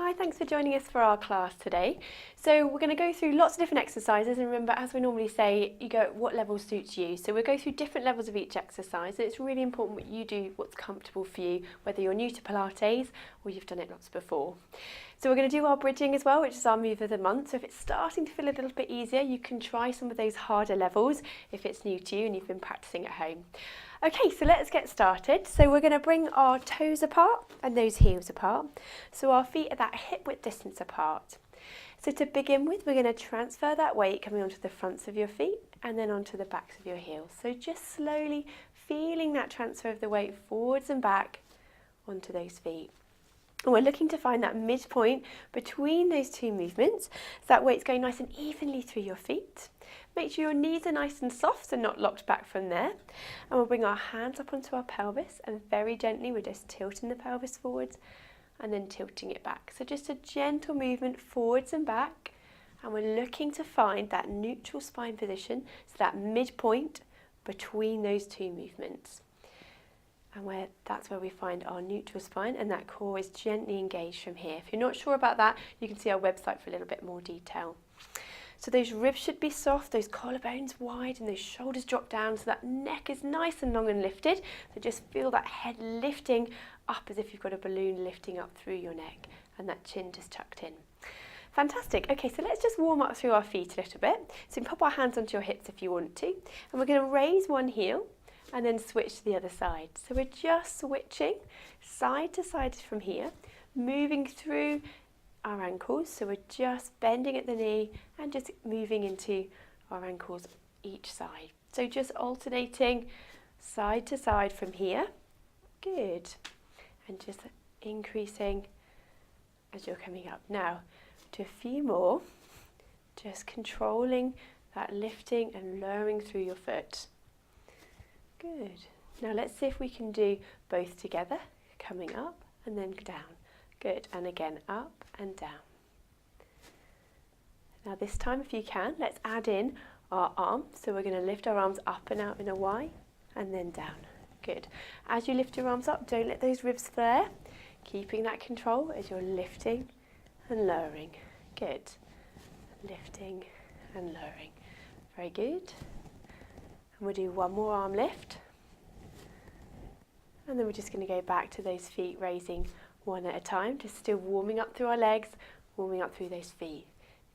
Hi, thanks for joining us for our class today. So we're going to go through lots of different exercises, and remember, as we normally say, you go what level suits you. So we'll go through different levels of each exercise, and it's really important what you do, what's comfortable for you, whether you're new to Pilates or you've done it lots before. So we're going to do our bridging as well, which is our move of the month. So if it's starting to feel a little bit easier, you can try some of those harder levels if it's new to you and you've been practicing at home. Okay, so let's get started. So we're going to bring our toes apart and those heels apart. So our feet are that hip width distance apart. So to begin with, we're going to transfer that weight coming onto the fronts of your feet and then onto the backs of your heels. So just slowly feeling that transfer of the weight forwards and back onto those feet. And we're looking to find that midpoint between those two movements, so that weight's going nice and evenly through your feet. Make sure your knees are nice and soft and not locked back from there. And we'll bring our hands up onto our pelvis, and very gently we're just tilting the pelvis forwards and then tilting it back. So just a gentle movement forwards and back, and we're looking to find that neutral spine position, so that midpoint between those two movements. And that's where we find our neutral spine, and that core is gently engaged from here. If you're not sure about that, you can see our website for a little bit more detail. So those ribs should be soft, those collarbones wide, and those shoulders drop down so that neck is nice and long and lifted. So just feel that head lifting up as if you've got a balloon lifting up through your neck, and that chin just tucked in. Fantastic. Okay, so let's just warm up through our feet a little bit. So you can pop our hands onto your hips if you want to, and we're going to raise one heel and then switch to the other side. So we're just switching side to side from here, moving through our ankles. So we're just bending at the knee and just moving into our ankles each side. So just alternating side to side from here. Good. And just increasing as you're coming up. Now, do a few more, just controlling that lifting and lowering through your foot. Good. Now let's see if we can do both together, coming up and then down. Good. And again, up and down. Now this time, if you can, let's add in our arms. So we're going to lift our arms up and out in a Y and then down. Good. As you lift your arms up, don't let those ribs flare. Keeping that control as you're lifting and lowering. Good. Lifting and lowering. Very good. And we'll do one more arm lift. And then we're just going to go back to those feet, raising one at a time, just still warming up through our legs, warming up through those feet.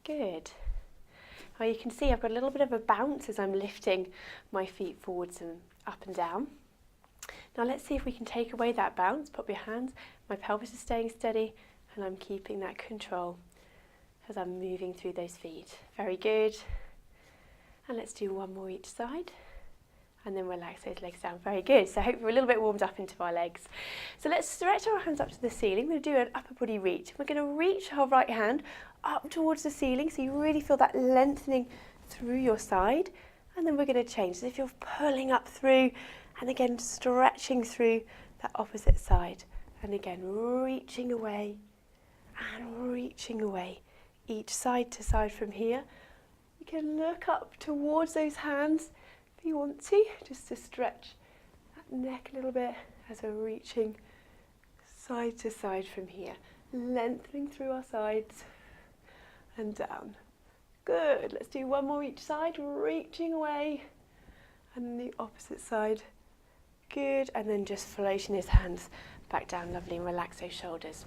Good. Now you can see I've got a little bit of a bounce as I'm lifting my feet forwards and up and down. Now let's see if we can take away that bounce. Pop your hands, my pelvis is staying steady, and I'm keeping that control as I'm moving through those feet. Very good. And let's do one more each side. And then relax those legs down. Very good. So I hope we're a little bit warmed up into our legs. So let's stretch our hands up to the ceiling. We're going to do an upper body reach. We're going to reach our right hand up towards the ceiling, so you really feel that lengthening through your side. And then we're going to change. So if you're pulling up through, and again stretching through that opposite side. And again reaching away and reaching away. Each side to side from here. You can look up towards those hands if you want to, just to stretch that neck a little bit as we're reaching side to side from here, lengthening through our sides and down. Good. Let's do one more each side, reaching away, and the opposite side. Good. And then just floating his hands back down. Lovely. And relax those shoulders.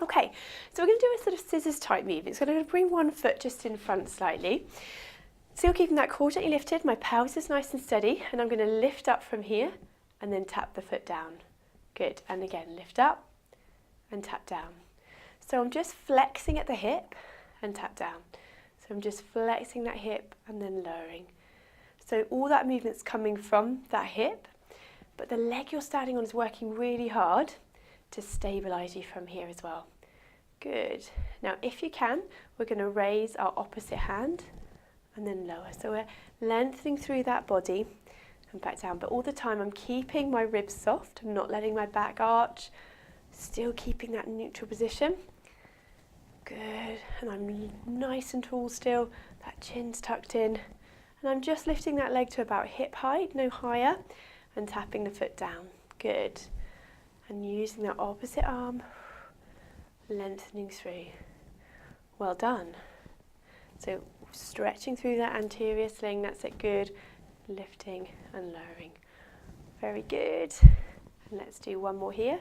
Okay, so we're going to do a sort of scissors type movement. So I'm going to bring one foot just in front slightly. Still keeping that core gently lifted, my pelvis is nice and steady, and I'm going to lift up from here and then tap the foot down. Good, and again lift up and tap down. So I'm just flexing at the hip and tap down. So I'm just flexing that hip and then lowering. So all that movement's coming from that hip, but the leg you're standing on is working really hard to stabilise you from here as well. Good. Now if you can, we're going to raise our opposite hand and then lower. So we're lengthening through that body and back down, but all the time I'm keeping my ribs soft. I'm not letting my back arch, still keeping that neutral position. Good. And I'm nice and tall still, that chin's tucked in, and I'm just lifting that leg to about hip height, no higher, and tapping the foot down. Good. And using that opposite arm, lengthening through. Well done. So stretching through that anterior sling, that's it, good. Lifting and lowering. Very good. And let's do one more here.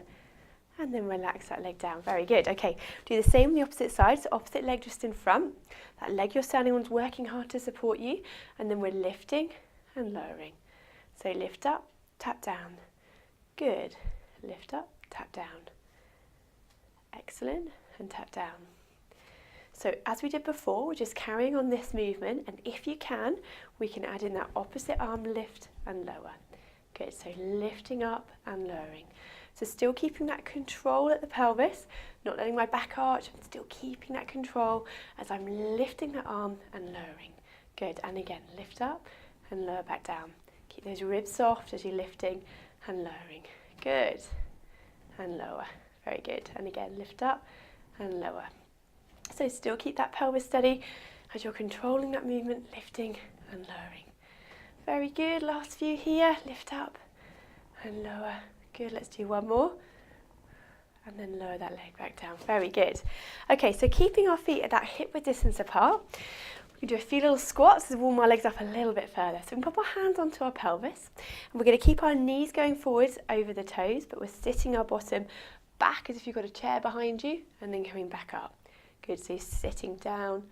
And then relax that leg down. Very good. Okay, do the same on the opposite side. So opposite leg just in front. That leg you're standing on is working hard to support you. And then we're lifting and lowering. So lift up, tap down. Good. Lift up, tap down. Excellent. And tap down. So as we did before, we're just carrying on this movement. And if you can, we can add in that opposite arm lift and lower. Good. So lifting up and lowering. So still keeping that control at the pelvis, not letting my back arch, I'm still keeping that control as I'm lifting that arm and lowering. Good, and again, lift up and lower back down. Keep those ribs soft as you're lifting and lowering. Good, and lower, very good. And again, lift up and lower. So still keep that pelvis steady as you're controlling that movement, lifting and lowering. Very good, last few here, lift up and lower. Good, let's do one more. And then lower that leg back down. Very good. Okay, so keeping our feet at that hip width distance apart, we can do a few little squats to warm our legs up a little bit further. So we can pop our hands onto our pelvis. And we're going to keep our knees going forwards over the toes, but we're sitting our bottom back as if you've got a chair behind you, and then coming back up. Good, so you're sitting down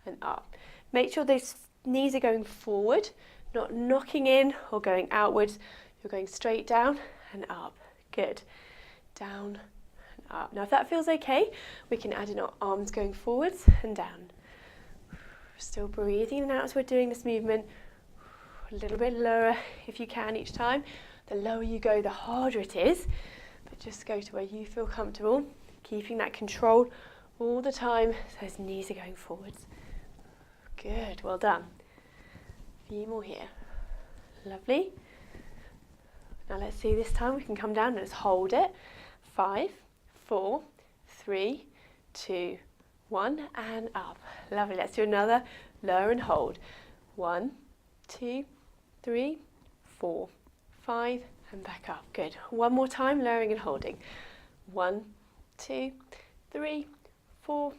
and up. Make sure those knees are going forward, not knocking in or going outwards. You're going straight down and up. Good. Down and up. Now if that feels okay, we can add in our arms going forwards and down. Still breathing in and out as we're doing this movement. A little bit lower if you can each time. The lower you go, the harder it is. But just go to where you feel comfortable. Keeping that control all the time so those knees are going forwards. Good, well done. A few more here. Lovely. Now let's see, this time we can come down and just hold it. 5, 4, 3, 2, 1, and up. Lovely, let's do another. Lower and hold. 1, 2, 3, 4, 5, and back up. Good. One more time, lowering and holding. 1, 2, 3, 4,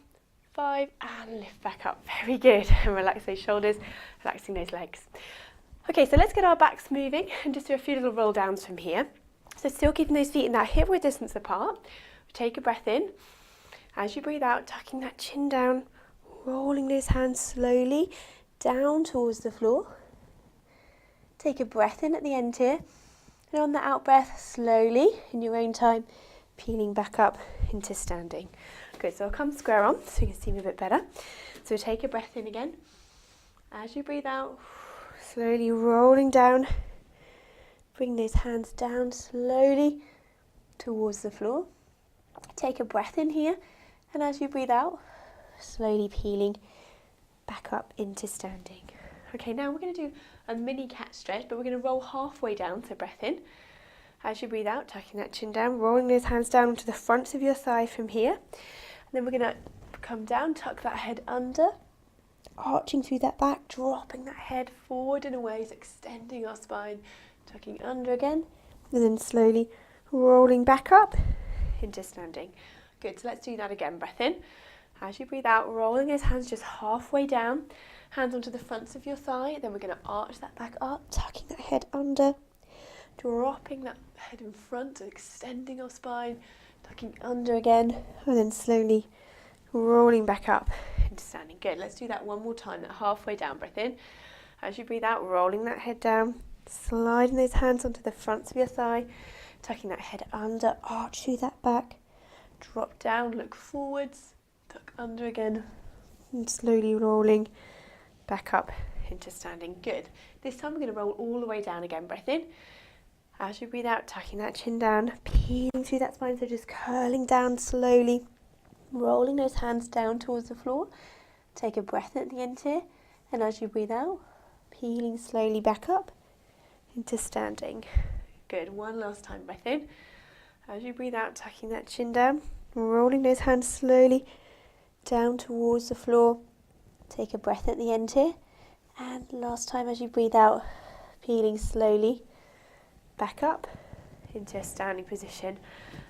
5, and lift back up. Very good. And relax those shoulders, relaxing those legs. Okay, so let's get our backs moving and just do a few little roll downs from here. So still keeping those feet in that hip width distance apart. Take a breath in. As you breathe out, tucking that chin down, rolling those hands slowly down towards the floor. Take a breath in at the end here. And on the out breath, slowly, in your own time, peeling back up into standing. Good, so I'll come square on so you can see me a bit better. So take a breath in again. As you breathe out, slowly rolling down. Bring those hands down slowly towards the floor. Take a breath in here. And as you breathe out, slowly peeling back up into standing. Okay, now we're going to do a mini cat stretch, but we're going to roll halfway down, so breath in. As you breathe out, tucking that chin down, rolling those hands down onto the fronts of your thigh from here. And then we're going to come down, tuck that head under, arching through that back, dropping that head forward and away, so extending our spine, tucking under again, and then slowly rolling back up into standing. Good, so let's do that again. Breath in. As you breathe out, rolling those hands just halfway down, hands onto the fronts of your thigh. Then we're going to arch that back up, tucking that head under, dropping that head in front, extending our spine, tucking under again, and then slowly rolling back up into standing. Good, let's do that one more time, that halfway down. Breath in. As you breathe out, rolling that head down, sliding those hands onto the fronts of your thigh, tucking that head under, arch through that back, drop down, look forwards, tuck under again, and slowly rolling back up into standing. Good. This time we're going to roll all the way down again. Breath in. As you breathe out, tucking that chin down, peeling through that spine, so just curling down slowly, rolling those hands down towards the floor. Take a breath at the end here, and as you breathe out, peeling slowly back up into standing. Good. One last time. Breath in. As you breathe out, tucking that chin down, rolling those hands slowly down towards the floor. Take a breath at the end here, and last time as you breathe out, peeling slowly back up into a standing position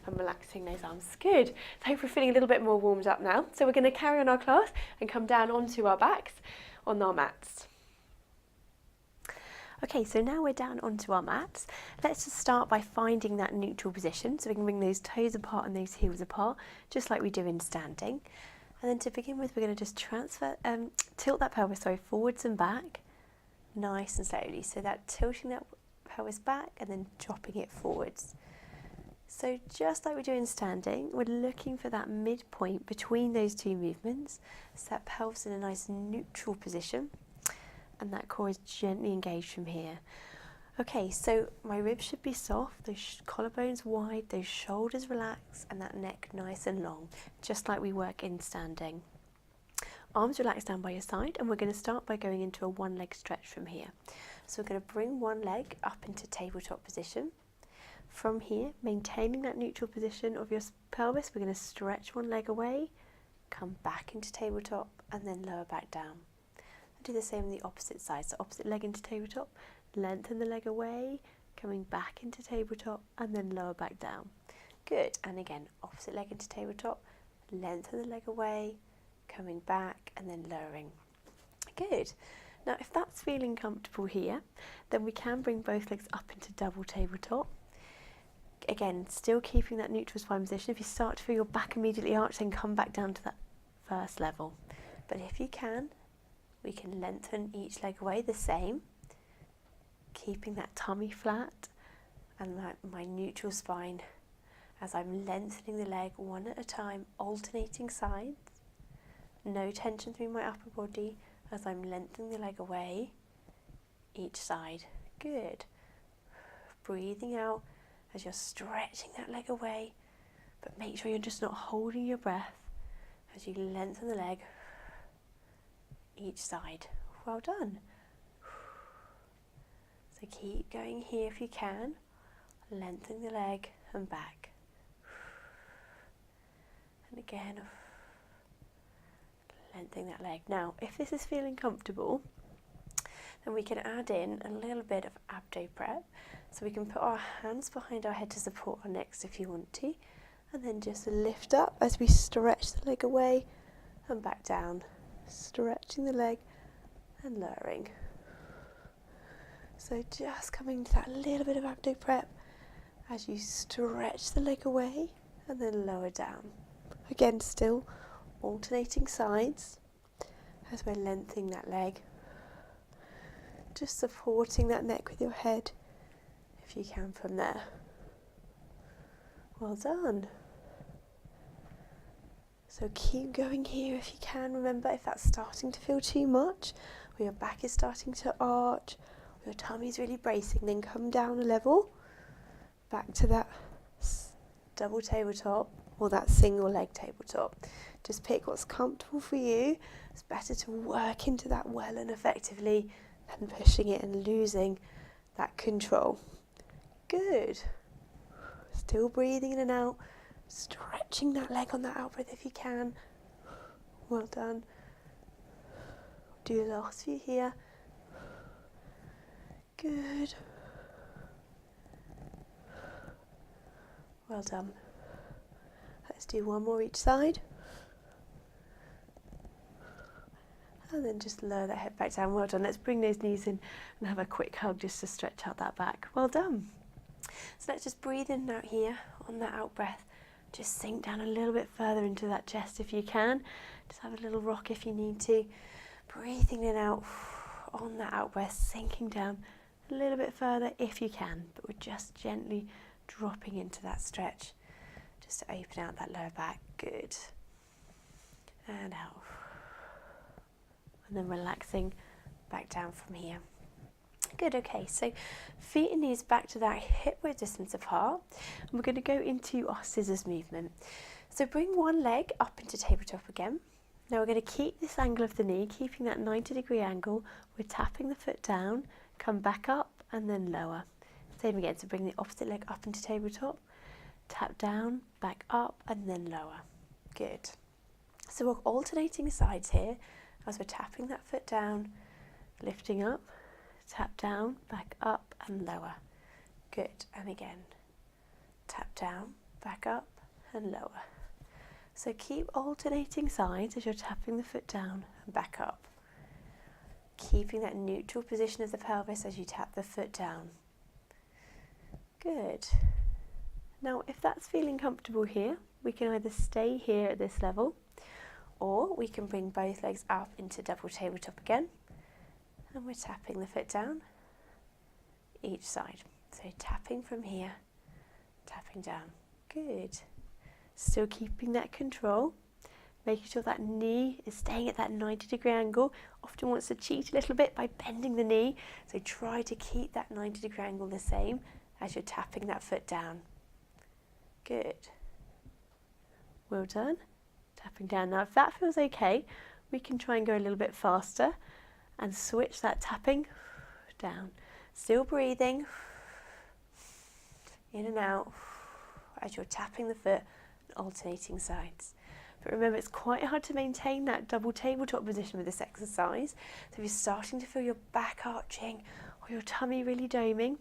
and relaxing those arms. Good. So I hope we're feeling a little bit more warmed up now. So we're going to carry on our class and come down onto our backs on our mats. Okay, so now we're down onto our mats. Let's just start by finding that neutral position, so we can bring those toes apart and those heels apart, just like we do in standing. And then to begin with, we're going to just tilt that pelvis forwards and back, nice and slowly. So that tilting that pelvis back and then dropping it forwards. So just like we do in standing, we're looking for that midpoint between those two movements, so that pelvis in a nice neutral position. And that core is gently engaged from here. Okay, so my ribs should be soft, those collarbones wide, those shoulders relaxed, and that neck nice and long, just like we work in standing. Arms relaxed down by your side, and we're going to start by going into a one-leg stretch from here. So we're going to bring one leg up into tabletop position. From here, maintaining that neutral position of your pelvis, we're going to stretch one leg away, come back into tabletop, and then lower back down. Do the same on the opposite side, so opposite leg into tabletop, lengthen the leg away, coming back into tabletop and then lower back down. Good, and again, opposite leg into tabletop, lengthen the leg away, coming back and then lowering. Good. Now if that's feeling comfortable here, then we can bring both legs up into double tabletop. Again, still keeping that neutral spine position. If you start to feel your back immediately arch, then come back down to that first level. But if you can, we can lengthen each leg away the same, keeping that tummy flat and my neutral spine as I'm lengthening the leg one at a time, alternating sides. No tension through my upper body as I'm lengthening the leg away each side. Good. Breathing out as you're stretching that leg away, but make sure you're just not holding your breath as you lengthen the leg each side. Well done. So keep going here if you can, lengthening the leg and back. And again, lengthening that leg. Now, if this is feeling comfortable, then we can add in a little bit of abdo prep. So we can put our hands behind our head to support our necks if you want to, and then just lift up as we stretch the leg away and back down. Stretching the leg and lowering. So just coming to that little bit of abdo prep as you stretch the leg away and then lower down. Again, still alternating sides as we're lengthening that leg. Just supporting that neck with your head if you can from there. Well done. So keep going here if you can. Remember, if that's starting to feel too much, or your back is starting to arch, or your tummy is really bracing, then come down a level, back to that double tabletop or that single leg tabletop. Just pick what's comfortable for you. It's better to work into that well and effectively than pushing it and losing that control. Good. Still breathing in and out. Stretching that leg on that out breath if you can. Well done. Do the last few here. Good. Well done. Let's do one more each side. And then just lower that head back down. Well done. Let's bring those knees in and have a quick hug just to stretch out that back. Well done. So let's just breathe in and out here on that out breath. Just sink down a little bit further into that chest if you can. Just have a little rock if you need to. Breathing in and out on that out breath, sinking down a little bit further if you can. But we're just gently dropping into that stretch just to open out that lower back. Good. And out. And then relaxing back down from here. Good, okay, so feet and knees back to that hip width distance apart. And we're going to go into our scissors movement. So bring one leg up into tabletop again. Now we're going to keep this angle of the knee, keeping that 90-degree angle. We're tapping the foot down, come back up and then lower. Same again, so bring the opposite leg up into tabletop, tap down, back up and then lower. Good. So we're alternating sides here as we're tapping that foot down, lifting up, tap down, back up and lower. Good, and again. tap down, back up and lower. So keep alternating sides as you're tapping the foot down and back up. Keeping that neutral position of the pelvis as you tap the foot down. Good. Now if that's feeling comfortable here, we can either stay here at this level, or we can bring both legs up into double tabletop again, and we're tapping the foot down each side. So tapping from here, tapping down. Good. Still keeping that control, making sure that knee is staying at that 90-degree angle. Often wants to cheat a little bit by bending the knee, so try to keep that 90-degree angle the same as you're tapping that foot down. Good. Well done. Tapping down. Now if that feels okay, we can try and go a little bit faster and switch that tapping down. Still breathing in and out as you're tapping the foot and alternating sides. But remember, it's quite hard to maintain that double tabletop position with this exercise. So if you're starting to feel your back arching or your tummy really doming,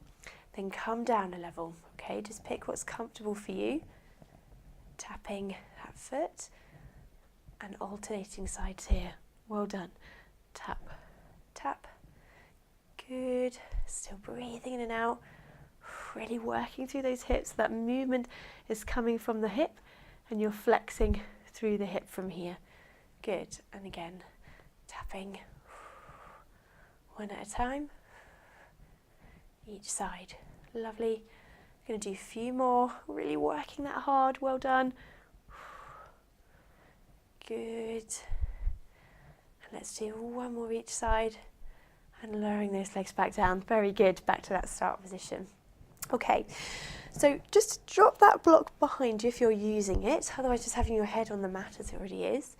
then come down a level. Okay, just pick what's comfortable for you. Tapping that foot and alternating sides here. Well done. Tap, tap. Good. Still breathing in and out. Really working through those hips. That movement is coming from the hip and you're flexing through the hip from here. Good. And again, tapping one at a time. Each side. Lovely. Going to do a few more. Really working that hard. Well done. Good. And let's do one more each side and lowering those legs back down. Very good. Back to that start position. Okay, so just drop that block behind you if you're using it, otherwise just having your head on the mat as it already is.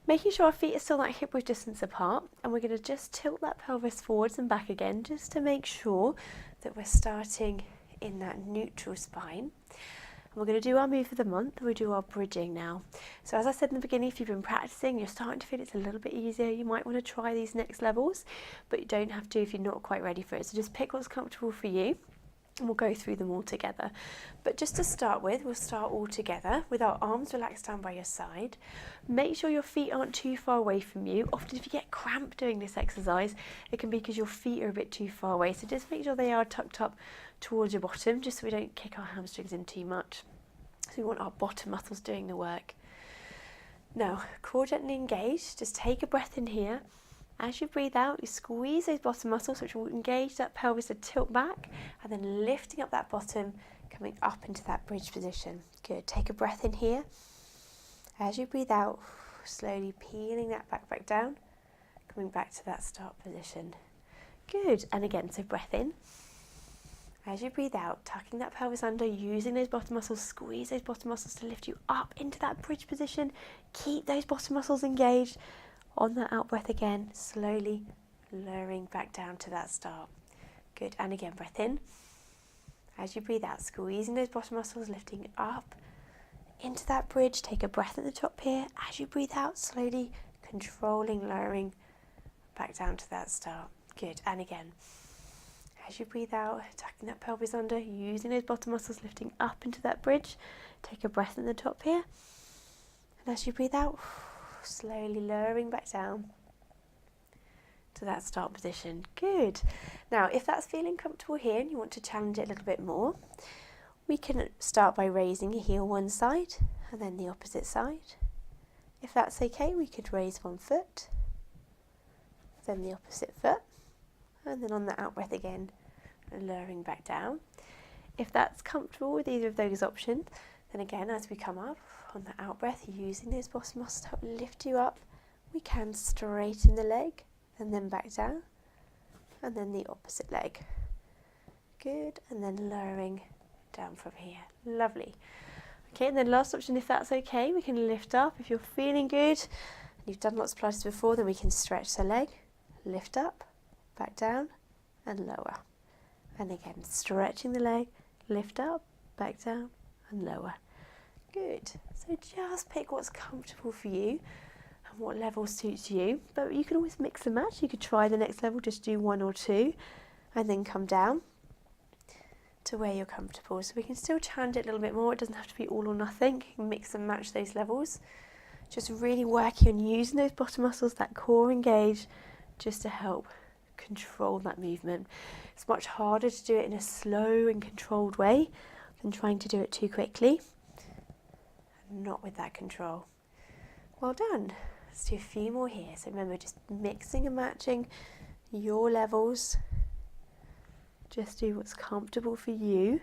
Making sure our feet are still that hip width distance apart, and we're going to just tilt that pelvis forwards and back again just to make sure that we're starting in that neutral spine. And we're going to do our move for the month, we do our bridging now. So as I said in the beginning, if you've been practicing, you're starting to feel it's a little bit easier, you might want to try these next levels, but you don't have to if you're not quite ready for it. So just pick what's comfortable for you. And we'll go through them all together. But just to start with, we'll start all together with our arms relaxed down by your side. Make sure your feet aren't too far away from you. Often if you get cramp doing this exercise, it can be because your feet are a bit too far away. So just make sure they are tucked up towards your bottom, just so we don't kick our hamstrings in too much. So we want our bottom muscles doing the work. Now, core gently engaged. Just take a breath in here. As you breathe out, you squeeze those bottom muscles, which will engage that pelvis to tilt back, and then lifting up that bottom, coming up into that bridge position. Good. Take a breath in here. As you breathe out, slowly peeling that back down, coming back to that start position. Good. And again, so breath in. As you breathe out, tucking that pelvis under, using those bottom muscles, squeeze those bottom muscles to lift you up into that bridge position. Keep those bottom muscles engaged. On that out breath again, slowly lowering back down to that start. Good, and again, breath in. As you breathe out, squeezing those bottom muscles, lifting up into that bridge. Take a breath at the top here. As you breathe out, slowly controlling, lowering back down to that start. Good, and again. As you breathe out, tucking that pelvis under, using those bottom muscles, lifting up into that bridge. Take a breath at the top here. And as you breathe out, slowly lowering back down to that start position. Good. Now, if that's feeling comfortable here and you want to challenge it a little bit more, we can start by raising a heel one side and then the opposite side. If that's okay, we could raise one foot, then the opposite foot, and then on the out breath again, lowering back down. If that's comfortable with either of those options, then again, as we come up, on the out breath, using those bottom muscles to help lift you up, we can straighten the leg and then back down, and then the opposite leg. Good, and then lowering down from here. Lovely. Okay, and then last option, if that's okay, we can lift up. If you're feeling good, and you've done lots of Pilates before, then we can stretch the leg, lift up, back down, and lower. And again, stretching the leg, lift up, back down, and lower. Good. So just pick what's comfortable for you and what level suits you. But you can always mix and match. You could try the next level, just do one or two, and then come down. to where you're comfortable. So we can still challenge it a little bit more. It doesn't have to be all or nothing. You can mix and match those levels. Just really working on using those bottom muscles, that core engaged, just to help control that movement. It's much harder to do it in a slow and controlled way than trying to do it too quickly. Not with that control. Well done. Let's do a few more here. So remember, just mixing and matching your levels. Just do what's comfortable for you.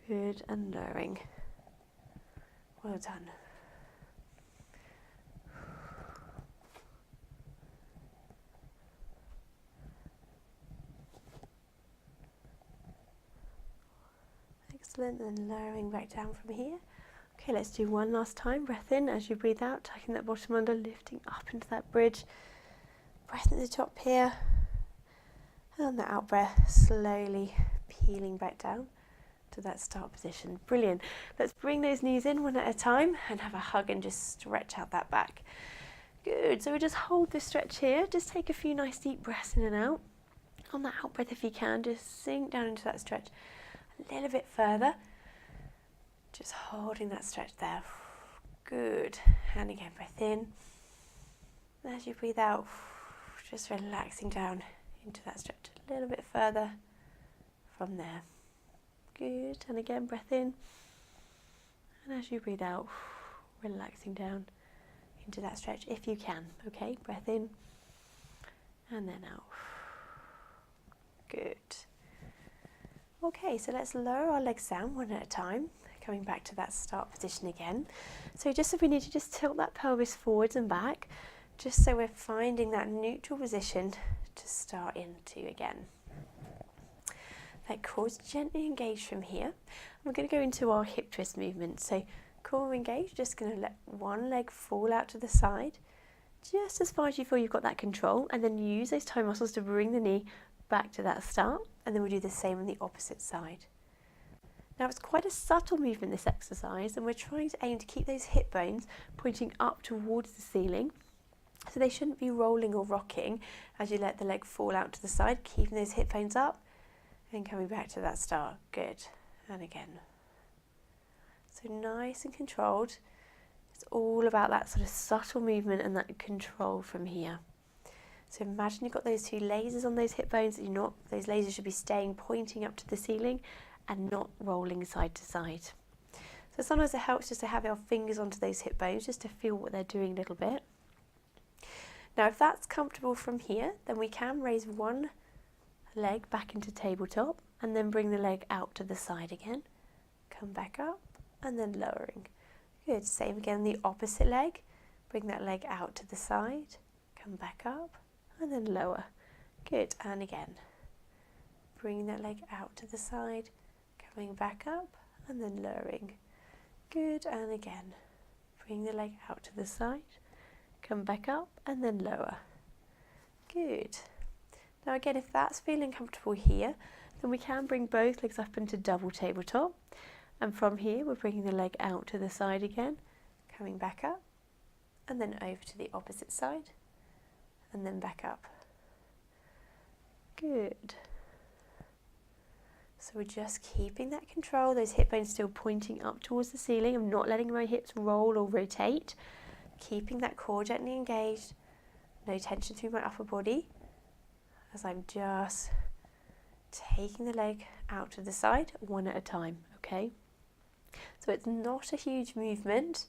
Good, and lowering. Well done. Excellent, and lowering back down from here. Okay, let's do one last time. Breath in as you breathe out, tucking that bottom under, lifting up into that bridge. Breath at the top here. And on the out breath, slowly peeling back down to that start position. Brilliant. Let's bring those knees in one at a time and have a hug and just stretch out that back. Good. So we just hold this stretch here. Just take a few nice deep breaths in and out. On that out breath, if you can, just sink down into that stretch a little bit further. Just holding that stretch there. Good. And again, breath in. As you breathe out, just relaxing down into that stretch a little bit further from there. Good. And again, breath in. And as you breathe out, relaxing down into that stretch if you can. Okay, breath in and then out. Good. Okay, so let's lower our legs down one at a time, coming back to that start position again. So if we need to just tilt that pelvis forwards and back, just so we're finding that neutral position to start into again. That core's gently engaged from here. We're going to go into our hip twist movement. So core engaged, just going to let one leg fall out to the side, just as far as you feel you've got that control, and then use those toe muscles to bring the knee back to that start, and then we'll do the same on the opposite side. Now it's quite a subtle movement, this exercise, and we're trying to aim to keep those hip bones pointing up towards the ceiling. So they shouldn't be rolling or rocking as you let the leg fall out to the side, keeping those hip bones up and coming back to that start. Good. And again. So nice and controlled. It's all about that sort of subtle movement and that control from here. So imagine you've got those two lasers on those hip bones. Those lasers should be staying pointing up to the ceiling and not rolling side to side. So sometimes it helps just to have our fingers onto those hip bones just to feel what they're doing a little bit. Now if that's comfortable from here, then we can raise one leg back into tabletop and then bring the leg out to the side again. Come back up and then lowering. Good, same again, the opposite leg. Bring that leg out to the side, come back up and then lower. Good, and again. Bring that leg out to the side, coming back up and then lowering. Good, and again. Bring the leg out to the side, come back up and then lower. Good. Now again, if that's feeling comfortable here, then we can bring both legs up into double tabletop. And from here, we're bringing the leg out to the side again, coming back up, and then over to the opposite side, and then back up. Good. So we're just keeping that control, those hip bones still pointing up towards the ceiling. I'm not letting my hips roll or rotate. Keeping that core gently engaged, no tension through my upper body, as I'm just taking the leg out to the side one at a time, okay? So it's not a huge movement.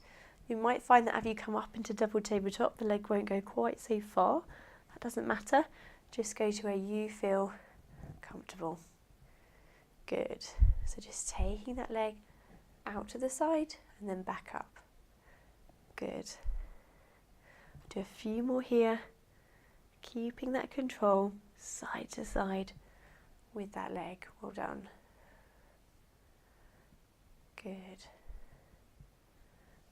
You might find that as you come up into double tabletop, the leg won't go quite so far. That doesn't matter. Just go to where you feel comfortable. Good. So just taking that leg out to the side and then back up. Good. Do a few more here. Keeping that control side to side with that leg. Well done. Good.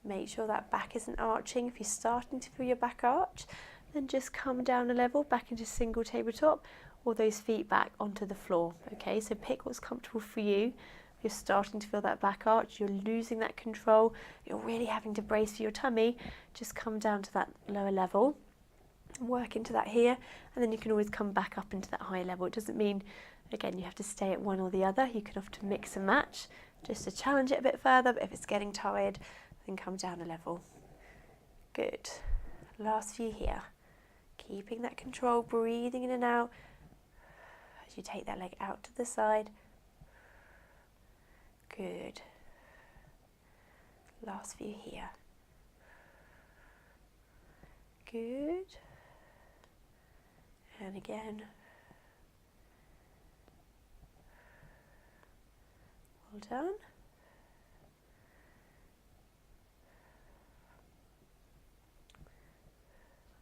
Make sure that back isn't arching. If you're starting to feel your back arch, then just come down a level back into single tabletop or those feet back onto the floor. Okay, so pick what's comfortable for you. If you're starting to feel that back arch, you're losing that control, you're really having to brace for your tummy, just come down to that lower level. Work into that here, and then you can always come back up into that higher level. It doesn't mean, again, you have to stay at one or the other. You can often mix and match just to challenge it a bit further, but if it's getting tired, then come down a level. Good. Last few here. Keeping that control, breathing in and out as you take that leg out to the side. Good. Last few here. Good. And again. Well done.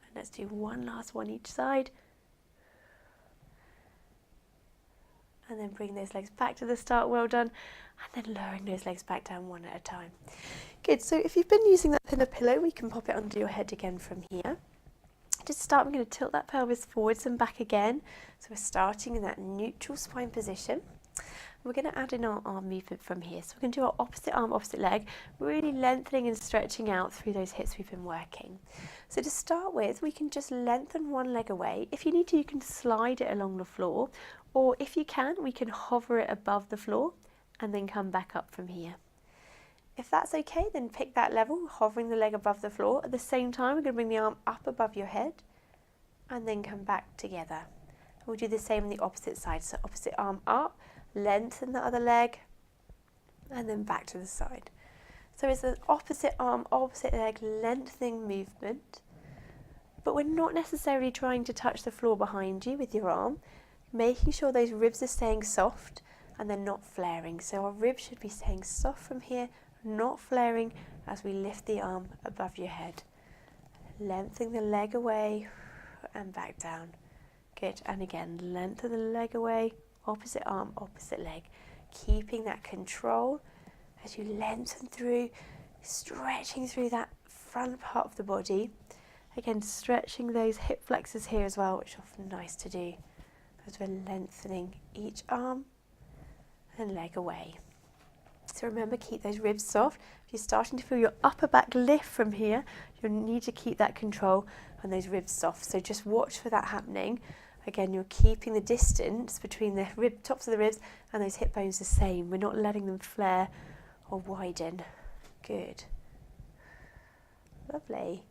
And let's do one last one each side. And then bring those legs back to the start, well done. And then lowering those legs back down one at a time. Good, so if you've been using that thinner pillow, we can pop it under your head again from here. To start, I'm going to tilt that pelvis forwards and back again. So we're starting in that neutral spine position. We're going to add in our arm movement from here. So we're going to do our opposite arm, opposite leg, really lengthening and stretching out through those hips we've been working. So to start with, we can just lengthen one leg away. If you need to, you can slide it along the floor, or if you can, we can hover it above the floor and then come back up from here. If that's okay, then pick that level, hovering the leg above the floor. At the same time, we're going to bring the arm up above your head and then come back together. We'll do the same on the opposite side. So opposite arm up, lengthen the other leg, and then back to the side. So it's an opposite arm, opposite leg lengthening movement, but we're not necessarily trying to touch the floor behind you with your arm, making sure those ribs are staying soft and they're not flaring. So our ribs should be staying soft from here, not flaring as we lift the arm above your head. Lengthening the leg away and back down. Good, and again, lengthen the leg away, opposite arm, opposite leg. Keeping that control as you lengthen through, stretching through that front part of the body. Again, stretching those hip flexors here as well, which is often nice to do as we're lengthening each arm and leg away. So remember, keep those ribs soft. If you're starting to feel your upper back lift from here, you'll need to keep that control and those ribs soft. So just watch for that happening. Again, you're keeping the distance between the tops of the ribs and those hip bones the same. We're not letting them flare or widen. Good. Lovely.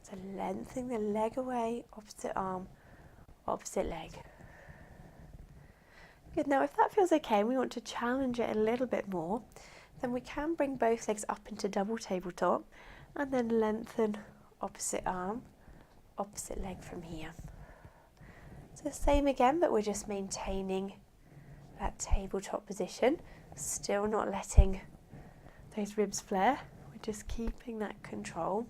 So lengthening the leg away, opposite arm, opposite leg. Good, now if that feels okay and we want to challenge it a little bit more, then we can bring both legs up into double tabletop and then lengthen opposite arm, opposite leg from here. So same again, but we're just maintaining that tabletop position, still not letting those ribs flare. We're just keeping that control,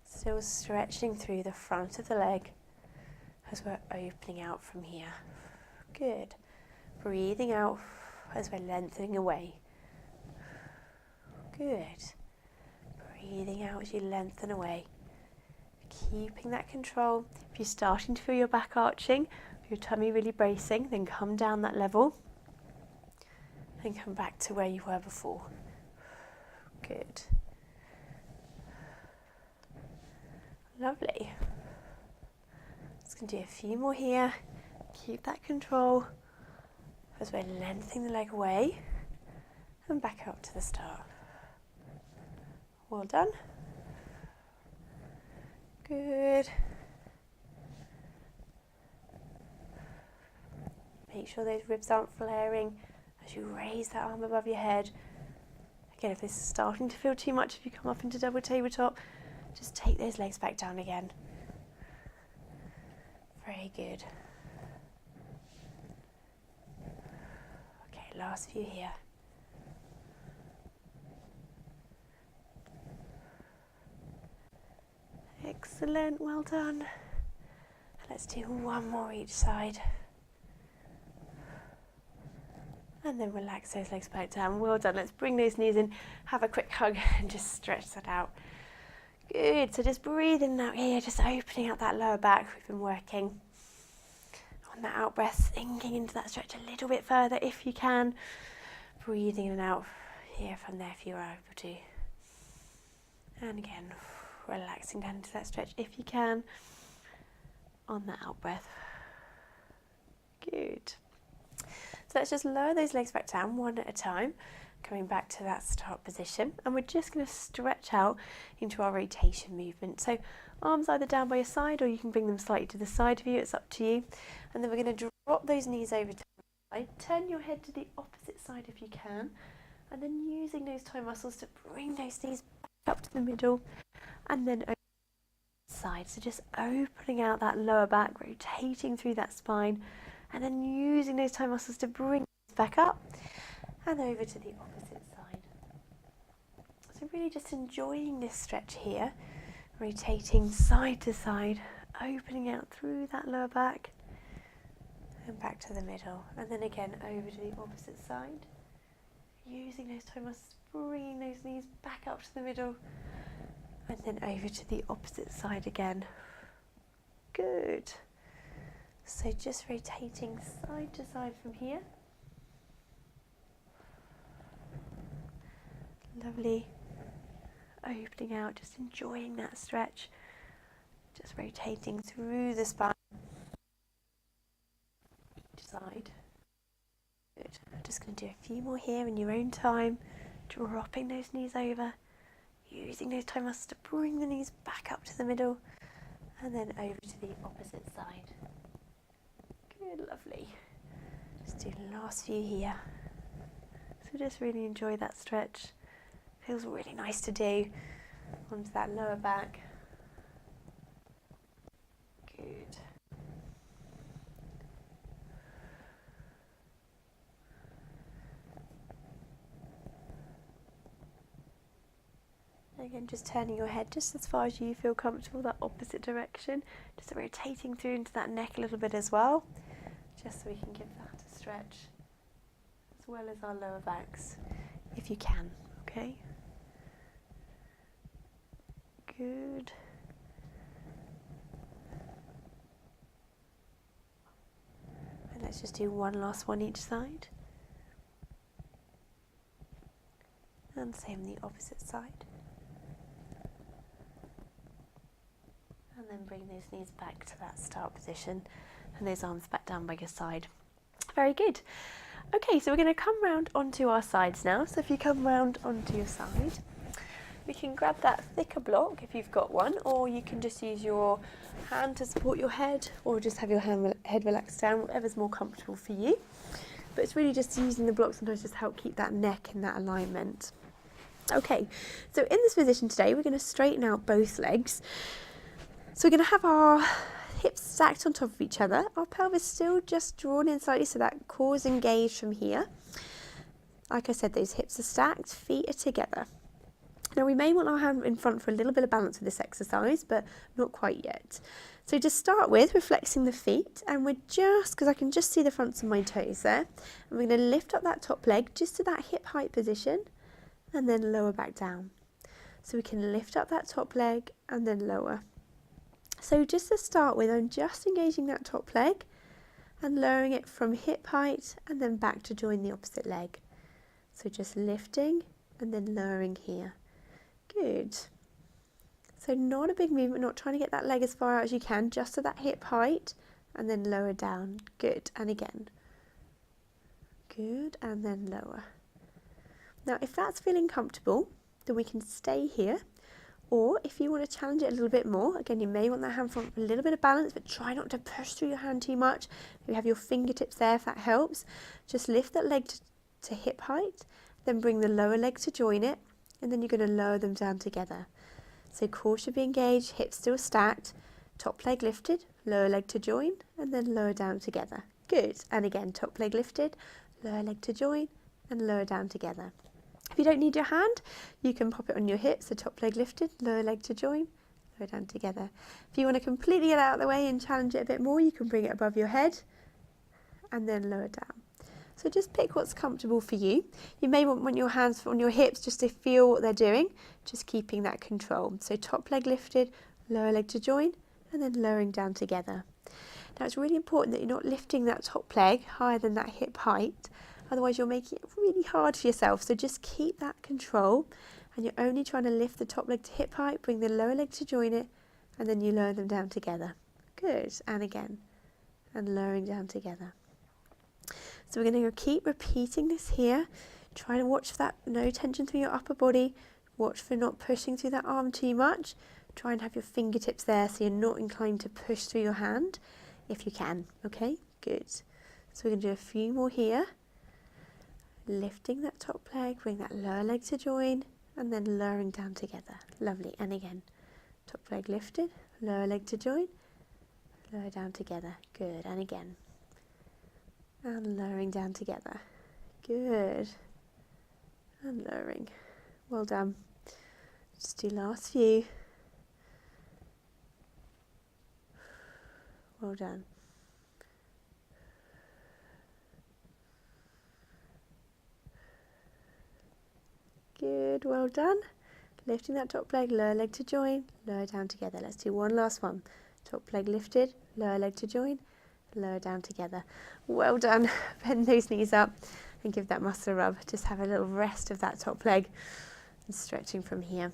still stretching through the front of the leg as we're opening out from here. Good. Breathing out as we're lengthening away. Good. Breathing out as you lengthen away. Keeping that control. If you're starting to feel your back arching, your tummy really bracing, then come down that level and come back to where you were before. Good. Lovely. Just going to do a few more here. Keep that control as we're lengthening the leg away and back up to the start. Well done. Good. Make sure those ribs aren't flaring as you raise that arm above your head. Again, if this is starting to feel too much, if you come up into double tabletop, just take those legs back down again. Very good. Okay, last few here. Excellent, well done. Let's do one more each side. And then relax those legs back down. Well done. Let's bring those knees in, have a quick hug and just stretch that out. Good, so just breathing out here, just opening out that lower back. We've been working on that out breath, sinking into that stretch a little bit further if you can. Breathing in and out here from there if you are able to. And again, relaxing down into that stretch if you can. on the out breath. Good. So let's just lower those legs back down one at a time, coming back to that start position. And we're just going to stretch out into our rotation movement. So arms either down by your side, or you can bring them slightly to the side of you, it's up to you. And then we're going to drop those knees over to the side, turn your head to the opposite side if you can, and then using those toe muscles to bring those knees back up to the middle, and then over to the side. So just opening out that lower back, rotating through that spine, and then using those toe muscles to bring it back up and over to the opposite side. So really just enjoying this stretch here, rotating side to side, opening out through that lower back and back to the middle, and then again over to the opposite side, using those toe muscles, bringing those knees back up to the middle, and then over to the opposite side again. Good. So just rotating side to side from here. Lovely. Opening out, just enjoying that stretch. Just rotating through the spine. Each side. Good. I'm just going to do a few more here in your own time. Dropping those knees over. Using those toe muscles to bring the knees back up to the middle. And then over to the opposite side. Good, lovely. Just do the last few here. So just really enjoy that stretch. Feels really nice to do onto that lower back. Good. Again, just turning your head just as far as you feel comfortable, that opposite direction. Just rotating through into that neck a little bit as well, just so we can give that a stretch, as well as our lower backs, if you can, okay? Good. And let's just do one last one each side. And same the opposite side. And then bring those knees back to that start position and those arms back down by your side. Very good. Okay, so we're going to come round onto our sides now. So if you come round onto your side, we can grab that thicker block if you've got one, or you can just use your hand to support your head, or just have your head relaxed down, whatever's more comfortable for you. But it's really just using the block sometimes just help keep that neck in that alignment. Okay, so in this position today, we're going to straighten out both legs. So we're going to have our hips stacked on top of each other, our pelvis still just drawn in slightly so that core is engaged from here. Like I said, those hips are stacked, feet are together. Now we may want our hand in front for a little bit of balance with this exercise, but not quite yet. So to start with, we're flexing the feet, and we're just, because I can just see the fronts of my toes there, and we're going to lift up that top leg just to that hip height position, and then lower back down. So we can lift up that top leg and then lower. So just to start with, I'm just engaging that top leg and lowering it from hip height and then back to join the opposite leg. So just lifting and then lowering here. Good. So not a big movement, not trying to get that leg as far out as you can, just to that hip height and then lower down. Good. And again. Good. And then lower. Now if that's feeling comfortable, then we can stay here. Or if you want to challenge it a little bit more, again, you may want that hand for a little bit of balance, but try not to push through your hand too much. You have your fingertips there if that helps. Just lift that leg to hip height, then bring the lower leg to join it, and then you're going to lower them down together. So core should be engaged, hips still stacked, top leg lifted, lower leg to join, and then lower down together. Good. And again, top leg lifted, lower leg to join, and lower down together. If you don't need your hand, you can pop it on your hips, so top leg lifted, lower leg to join, lower down together. If you want to completely get out of the way and challenge it a bit more, you can bring it above your head and then lower down. So just pick what's comfortable for you. You may want your hands on your hips just to feel what they're doing, just keeping that control. So top leg lifted, lower leg to join, and then lowering down together. Now it's really important that you're not lifting that top leg higher than that hip height. Otherwise you're making it really hard for yourself. So just keep that control, and you're only trying to lift the top leg to hip height, bring the lower leg to join it, and then you lower them down together. Good, and again, and lowering down together. So we're going to keep repeating this here. Try to watch for that no tension through your upper body. Watch for not pushing through that arm too much. Try and have your fingertips there so you're not inclined to push through your hand if you can. Okay, good. So we're going to do a few more here. Lifting that top leg, bring that lower leg to join, and then lowering down together. Lovely, and again, top leg lifted, lower leg to join, lower down together. Good, and again. And lowering down together. Good. And lowering. Well done. Just do last few. Well done. Good, well done. Lifting that top leg, lower leg to join, lower down together. Let's do one last one. Top leg lifted, lower leg to join, lower down together. Well done. Bend those knees up and give that muscle a rub. Just have a little rest of that top leg and stretching from here.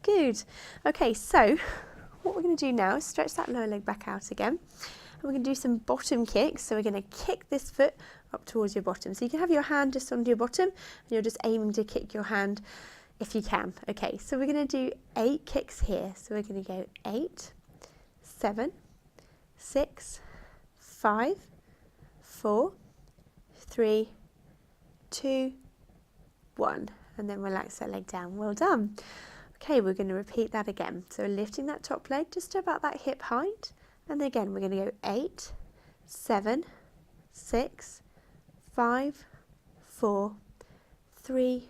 Good. Okay, so what we're going to do now is stretch that lower leg back out again. And we're going to do some bottom kicks. So we're going to kick this foot up towards your bottom. So you can have your hand just under your bottom and you're just aiming to kick your hand if you can. Okay, so we're going to do 8 kicks here. So we're going to go 8, 7, 6, 5, 4, 3, 2, 1. And then relax that leg down. Well done. Okay, we're going to repeat that again. So lifting that top leg just to about that hip height. And again, we're going to go 8, 7, 6, 5, 4, 3,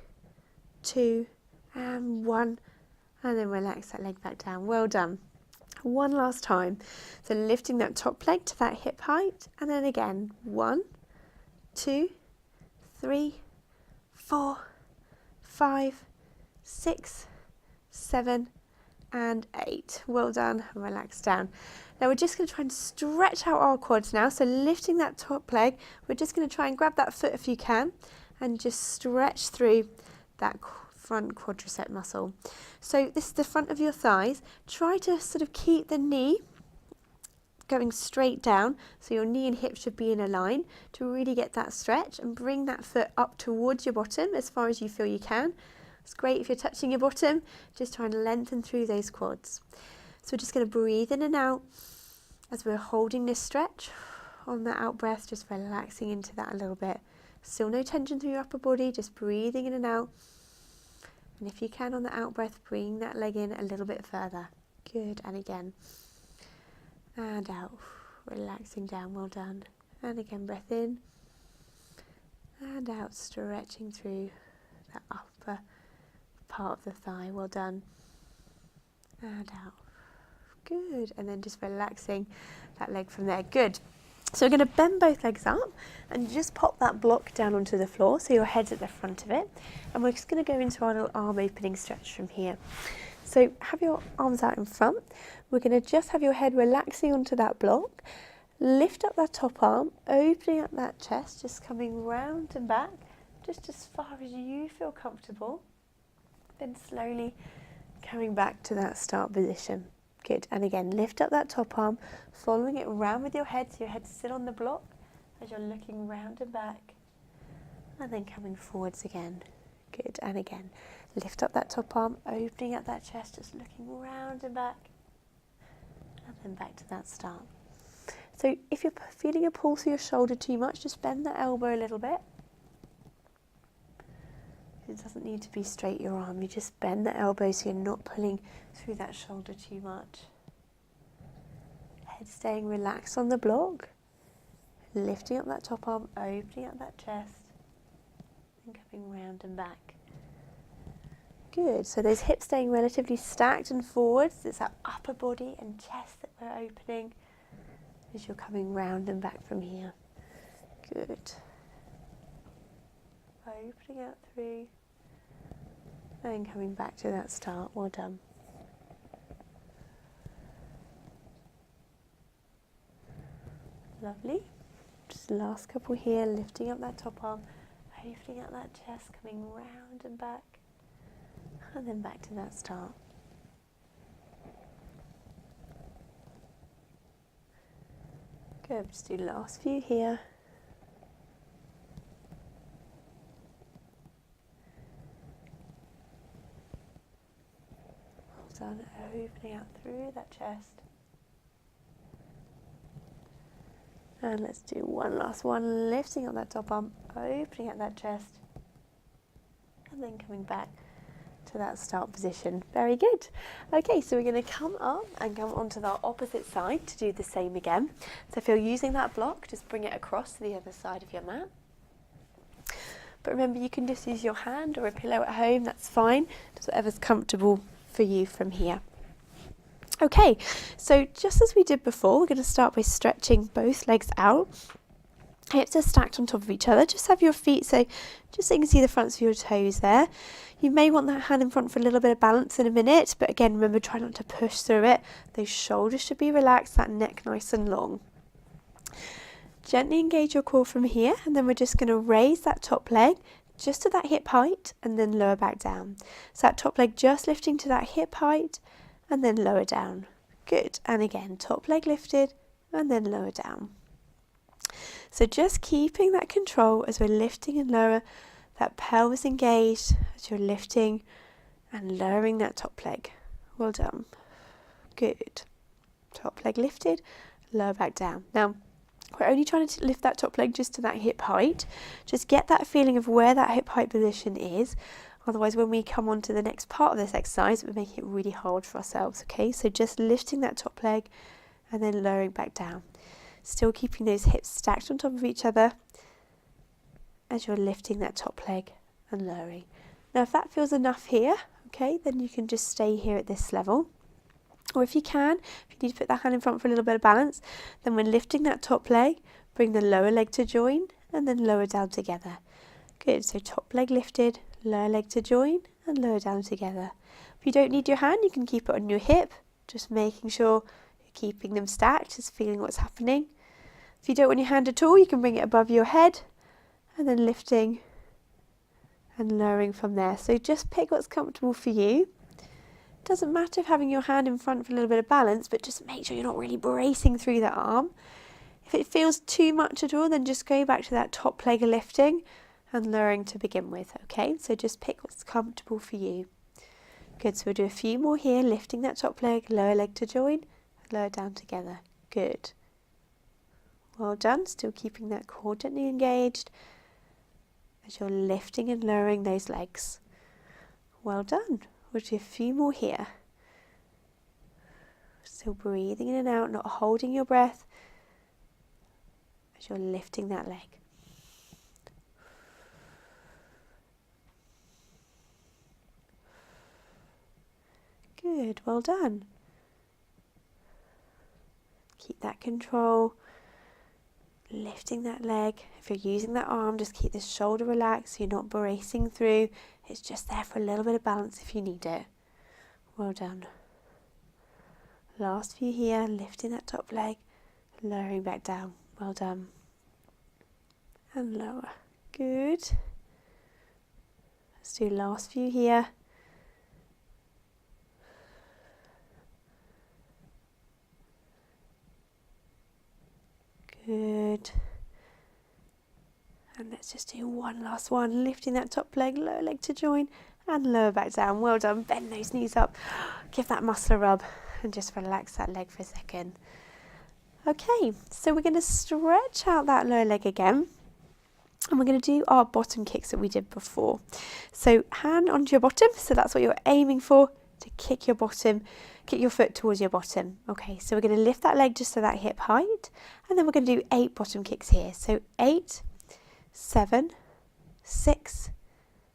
2, and 1. And then relax that leg back down. Well done. One last time. So lifting that top leg to that hip height. And then again, 1, 2, 3, 4, 5, 6, 7, and 8. Well done. Relax down. Now we're just going to try and stretch out our quads now. So lifting that top leg, we're just going to try and grab that foot if you can and just stretch through that front quadricep muscle. So this is the front of your thighs. Try to sort of keep the knee going straight down, so your knee and hip should be in a line to really get that stretch, and bring that foot up towards your bottom as far as you feel you can. It's great if you're touching your bottom. Just try and lengthen through those quads. So we're just going to breathe in and out as we're holding this stretch. On that out breath, just relaxing into that a little bit. Still no tension through your upper body, just breathing in and out. And if you can, on the out breath, bring that leg in a little bit further. Good, and again. And out, relaxing down, well done. And again, breath in. And out, stretching through that upper part of the thigh, well done. And out. Good, and then just relaxing that leg from there. Good. So we're going to bend both legs up and just pop that block down onto the floor so your head's at the front of it. And we're just going to go into our little arm opening stretch from here. So have your arms out in front. We're going to just have your head relaxing onto that block. Lift up that top arm, opening up that chest, just coming round and back, just as far as you feel comfortable. Then slowly coming back to that start position. Good, and again, lift up that top arm, following it round with your head, so your head sit on the block as you're looking round and back, and then coming forwards again. Good, and again, lift up that top arm, opening up that chest, just looking round and back, and then back to that start. So if you're feeling a pull through your shoulder too much, just bend that elbow a little bit. It doesn't need to be straight your arm, you just bend the elbow so you're not pulling through that shoulder too much. Head staying relaxed on the block, lifting up that top arm, opening up that chest, and coming round and back. Good, so those hips staying relatively stacked and forwards, it's that upper body and chest that we're opening as you're coming round and back from here. Good. Opening out through, and coming back to that start. Well done. Lovely. Just last couple here, lifting up that top arm, opening up that chest, coming round and back, and then back to that start. Good, just do last few here. Well done, opening out through that chest. And let's do one last one, lifting up that top arm, opening out that chest, and then coming back to that start position. Very good. Okay, so we're going to come up and come onto the opposite side to do the same again. So if you're using that block, just bring it across to the other side of your mat. But remember, you can just use your hand or a pillow at home, that's fine. Just whatever's comfortable for you from here. Okay, so just as we did before, we're going to start by stretching both legs out. Hips are stacked on top of each other. Just have your feet, so just so you can see the fronts of your toes there. You may want that hand in front for a little bit of balance in a minute, but again, remember, try not to push through it. Those shoulders should be relaxed, that neck nice and long. Gently engage your core from here, and then we're just going to raise that top leg just to that hip height, and then lower back down. So that top leg just lifting to that hip height, and then lower down. Good, and again, top leg lifted, and then lower down. So just keeping that control as we're lifting and lower, that pelvis engaged as you're lifting and lowering that top leg. Well done. Good. Top leg lifted, lower back down. Now, we're only trying to lift that top leg just to that hip height. Just get that feeling of where that hip height position is. Otherwise, when we come on to the next part of this exercise, we make it really hard for ourselves, okay? So just lifting that top leg and then lowering back down. Still keeping those hips stacked on top of each other as you're lifting that top leg and lowering. Now, if that feels enough here, okay, then you can just stay here at this level. Or if you need to put that hand in front for a little bit of balance, then when lifting that top leg, bring the lower leg to join and then lower down together. Good, so top leg lifted, lower leg to join and lower down together. If you don't need your hand, you can keep it on your hip, just making sure you're keeping them stacked, just feeling what's happening. If you don't want your hand at all, you can bring it above your head and then lifting and lowering from there. So just pick what's comfortable for you. It doesn't matter if having your hand in front for a little bit of balance, but just make sure you're not really bracing through that arm. If it feels too much at all, then just go back to that top leg lifting and lowering to begin with, okay? So just pick what's comfortable for you. Good, so we'll do a few more here, lifting that top leg, lower leg to join, lower down together. Good. Well done, still keeping that core gently engaged as you're lifting and lowering those legs. Well done. We'll do a few more here. Still breathing in and out, not holding your breath as you're lifting that leg. Good, well done. Keep that control. Lifting that leg. If you're using that arm, just keep the shoulder relaxed so you're not bracing through. It's just there for a little bit of balance if you need it. Well done. Last few here, lifting that top leg, lowering back down. Well done. And lower. Good. Let's do last few here. Good. And let's just do one last one, lifting that top leg, lower leg to join, and lower back down. Well done. Bend those knees up. Give that muscle a rub and just relax that leg for a second. Okay, so we're going to stretch out that lower leg again. And we're going to do our bottom kicks that we did before. So hand onto your bottom. So that's what you're aiming for, to kick your bottom, kick your foot towards your bottom. Okay, so we're going to lift that leg just to that hip height. And then we're going to do 8 bottom kicks here. So 8, 7, 6,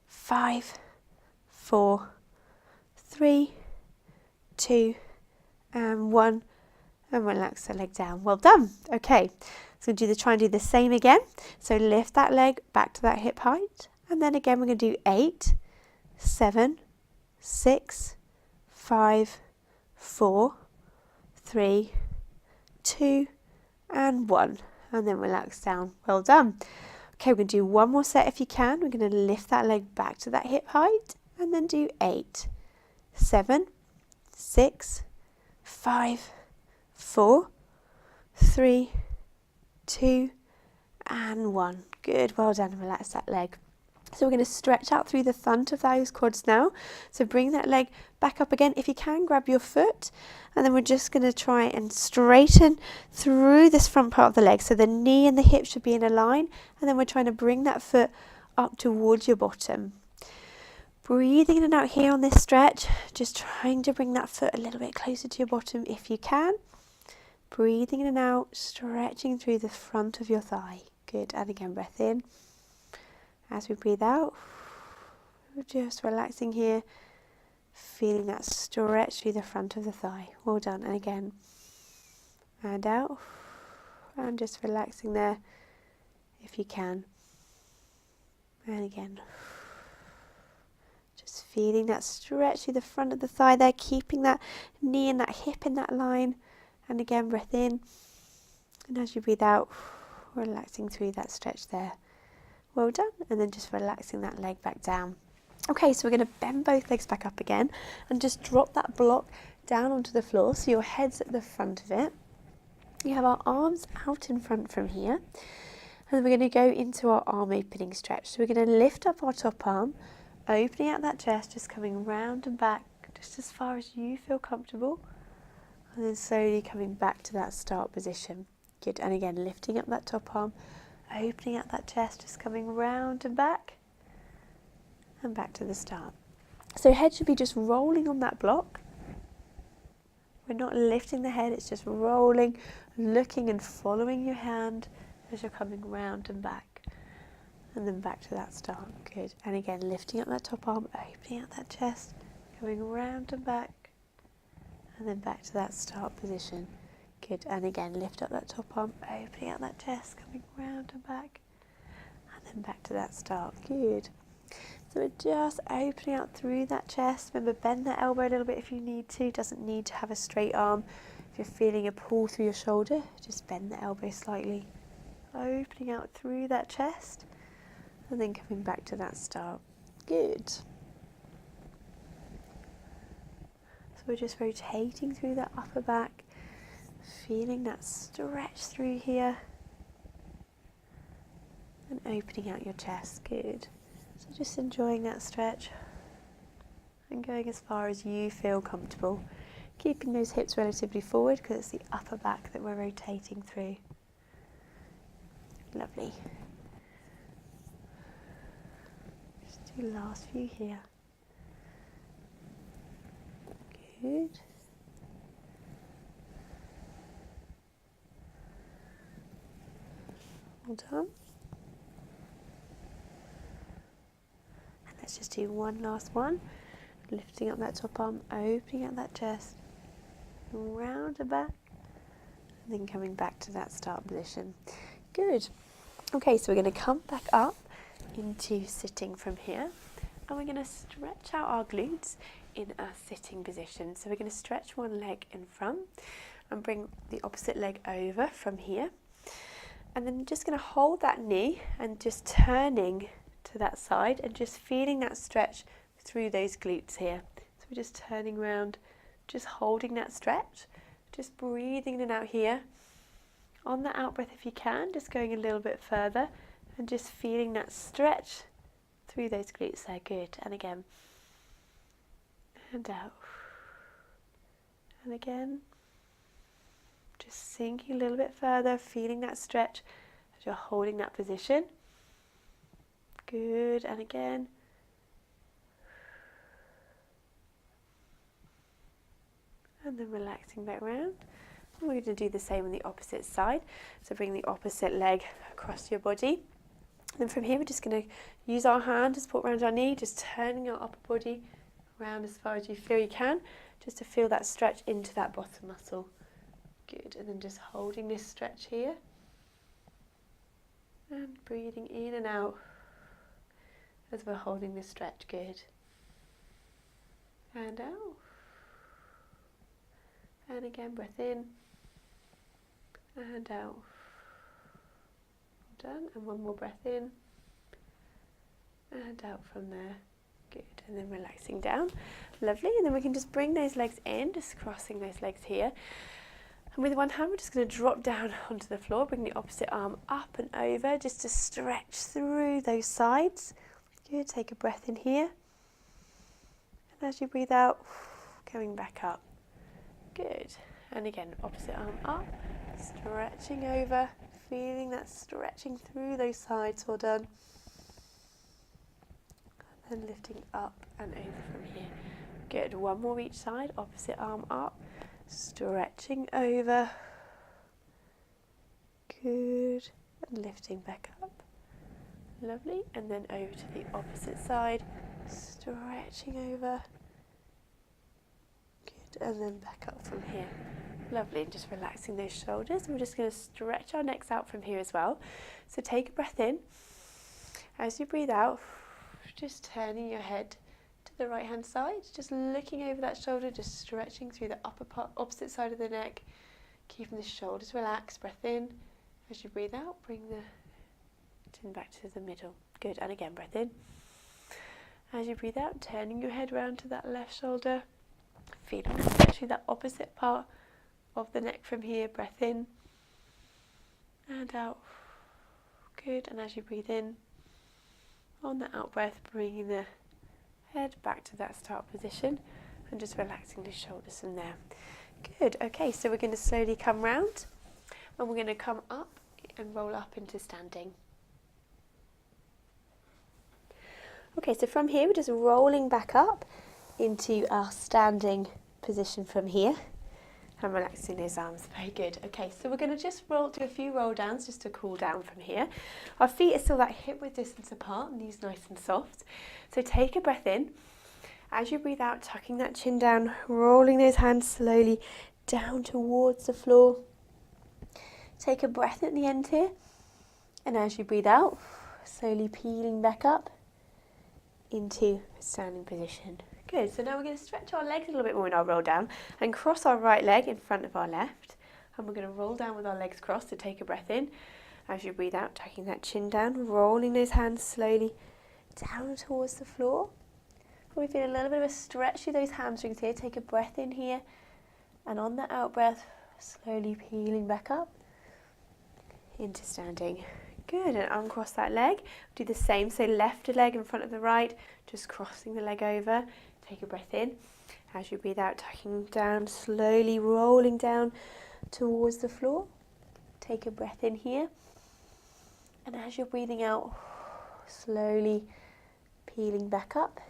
5, 4, 3, 2, and 1. And relax the leg down. Well done. Okay, so try and do the same again. So lift that leg back to that hip height. And then again, we're going to do 8, 7, 6, 5, 4, 3, 2, and 1. And then relax down. Well done. Okay, we're going to do one more set if you can. We're going to lift that leg back to that hip height. And then do 8, 7, 6, 5, 4, 3, 2, and 1. Good, well done. Relax that leg. So we're going to stretch out through the front of those quads now. So bring that leg back up again. If you can, grab your foot. And then we're just going to try and straighten through this front part of the leg. So the knee and the hip should be in a line. And then we're trying to bring that foot up towards your bottom. Breathing in and out here on this stretch. Just trying to bring that foot a little bit closer to your bottom if you can. Breathing in and out, stretching through the front of your thigh. Good. And again, breath in. As we breathe out, just relaxing here, feeling that stretch through the front of the thigh. Well done. And again, and out, and just relaxing there if you can. And again, just feeling that stretch through the front of the thigh there, keeping that knee and that hip in that line. And again, breath in. And as you breathe out, relaxing through that stretch there. Well done. And then just relaxing that leg back down. Okay, so we're going to bend both legs back up again and just drop that block down onto the floor so your head's at the front of it. You have our arms out in front from here. And we're going to go into our arm opening stretch. So we're going to lift up our top arm, opening out that chest, just coming round and back just as far as you feel comfortable. And then slowly coming back to that start position. Good. And again, lifting up that top arm, opening out that chest, just coming round and back to the start. So head should be just rolling on that block. We're not lifting the head, it's just rolling, looking and following your hand as you're coming round and back. And then back to that start. Good. And again, lifting up that top arm, opening out that chest, coming round and back. And then back to that start position. Good. And again, lift up that top arm, opening out that chest, coming round and back. And then back to that start. Good. So we're just opening out through that chest. Remember, bend that elbow a little bit if you need to. Doesn't need to have a straight arm. If you're feeling a pull through your shoulder, just bend the elbow slightly. Opening out through that chest. And then coming back to that start. Good. So we're just rotating through that upper back. Feeling that stretch through here. And opening out your chest. Good. So just enjoying that stretch. And going as far as you feel comfortable. Keeping those hips relatively forward because it's the upper back that we're rotating through. Lovely. Just do the last few here. Good. Well done. And let's just do one last one. Lifting up that top arm, opening up that chest, round and back, and then coming back to that start position. Good. Okay, so we're going to come back up into sitting from here, and we're going to stretch out our glutes in a sitting position. So we're going to stretch one leg in front and bring the opposite leg over from here. And then just going to hold that knee and just turning to that side and just feeling that stretch through those glutes here. So we're just turning around, just holding that stretch, just breathing in and out here. On the out breath, if you can, just going a little bit further and just feeling that stretch through those glutes there. Good. And again. And out. And again. Just sinking a little bit further, feeling that stretch as you're holding that position. Good. And again. And then relaxing back around. And we're going to do the same on the opposite side. So bring the opposite leg across your body. And from here we're just going to use our hand to support around our knee, just turning our upper body around as far as you feel you can, just to feel that stretch into that bottom muscle. Good. And then just holding this stretch here. And breathing in and out as we're holding this stretch. Good. And out. And again, breath in. And out. Done. And one more breath in. And out from there. Good. And then relaxing down. Lovely. And then we can just bring those legs in, just crossing those legs here. And with one hand, we're just going to drop down onto the floor, bring the opposite arm up and over, just to stretch through those sides. Good, take a breath in here. And as you breathe out, going back up. Good. And again, opposite arm up, stretching over, feeling that stretching through those sides. Well done. And then lifting up and over from here. Good. One more each side, opposite arm up, stretching over. Good. And lifting back up. Lovely. And then over to the opposite side, stretching over. Good. And then back up from here. Lovely. And just relaxing those shoulders. And we're just going to stretch our necks out from here as well. So take a breath in. As you breathe out, just turning your head to the right hand side, just looking over that shoulder, just stretching through the upper part, opposite side of the neck, keeping the shoulders relaxed. Breath in. As you breathe out, bring the chin back to the middle. Good. And again, breath in. As you breathe out, turning your head round to that left shoulder, feeling especially that opposite part of the neck from here. Breath in and out. Good. And as you breathe in, on the out breath, bringing the head back to that start position and just relaxing the shoulders from there. Good. Okay, so we're going to slowly come round and we're going to come up and roll up into standing. Okay, so from here we're just rolling back up into our standing position from here and relaxing those arms. Very good. Okay, so we're going to just do a few roll downs just to cool down from here. Our feet are still that hip width distance apart, knees nice and soft. So take a breath in. As you breathe out, tucking that chin down, rolling those hands slowly down towards the floor. Take a breath at the end here. And as you breathe out, slowly peeling back up into a standing position. Good. So now we're going to stretch our legs a little bit more in our roll down and cross our right leg in front of our left. And we're going to roll down with our legs crossed. So take a breath in. As you breathe out, tucking that chin down, rolling those hands slowly down towards the floor. We feel a little bit of a stretch through those hamstrings here. Take a breath in here. And on the out breath, slowly peeling back up into standing. Good. And uncross that leg. Do the same. So left leg in front of the right, just crossing the leg over. Take a breath in. As you breathe out, tucking down, slowly rolling down towards the floor. Take a breath in here. And as you're breathing out, slowly peeling back up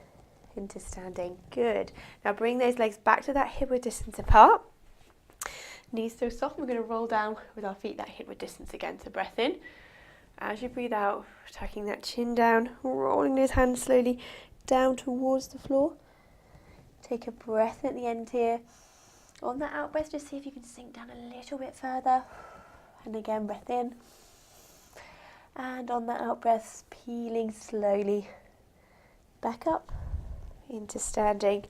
into standing. Good. Now bring those legs back to that hip width distance apart. Knees still soft. We're going to roll down with our feet that hip width distance again. So breath in. As you breathe out, tucking that chin down, rolling those hands slowly down towards the floor. Take a breath at the end here. On that out breath, just see if you can sink down a little bit further. And again, breath in. And on that out breath, peeling slowly back up into standing.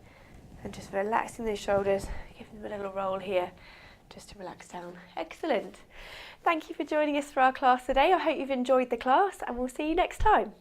And just relaxing those shoulders, giving them a little roll here, just to relax down. Excellent. Thank you for joining us for our class today. I hope you've enjoyed the class and we'll see you next time.